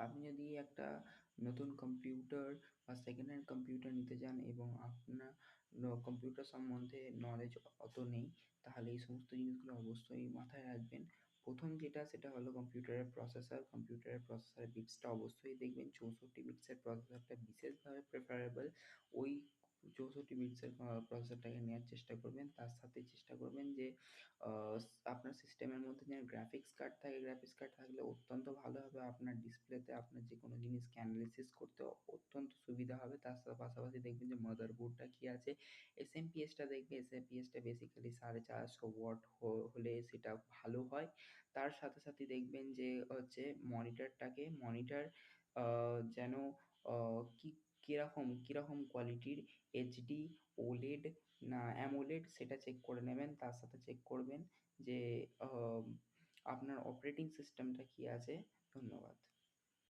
আপনি যদি একটা নতুন কম্পিউটার বা সেকেন্ড হ্যান্ড কম্পিউটার নিতে চান এবং আপনার কম্পিউটার সম্বন্ধে নলেজ অত নেই, তাহলে এই সমস্ত জিনিসগুলো অবশ্যই মাথায় রাখবেন। ১ম যেটা সেটা হলো কম্পিউটারের প্রসেসর। কম্পিউটারের প্রসেসরের বিটসটা অবশ্যই দেখবেন ৬৪ বিটসের প্রসেসরটা বিশেষভাবে প্রেফারেবল। ওই ৬৪ বিটসের প্রসেসরটাকে নেওয়ার চেষ্টা করবেন। তার সাথে চেষ্টা করবেন যে আ আপনার সিস্টেমের মধ্যে যেন গ্রাফিক্স কার্ড থাকে, গ্রাফিক্স কার্ড থাকলে অত্যন্ত ভালো হবে। আপনার ডিসপ্লেতে আপনার যেকোনো জিনিস অ্যানালাইসিস করতে অত্যন্ত সুবিধা হবে। তার পাশাপাশি দেখবেন যে মাদারবোর্ডটা কি আছে। এসএমপিএসটা দেখবে, এসএমপিএসটা বেসিক্যালি 450 ওয়াট হলে সেটা ভালো হয়। তার সাথে দেখবেন যে হচ্ছে মনিটর আ যেন আ কি কিরকম কোয়ালিটির এইচডি, ওলেড না অ্যামোলেড সেটা চেক করে নেবেন। তার সাথে চেক করবেন যে আপনার অপারেটিং সিস্টেমটা কি আছে। ধন্যবাদ।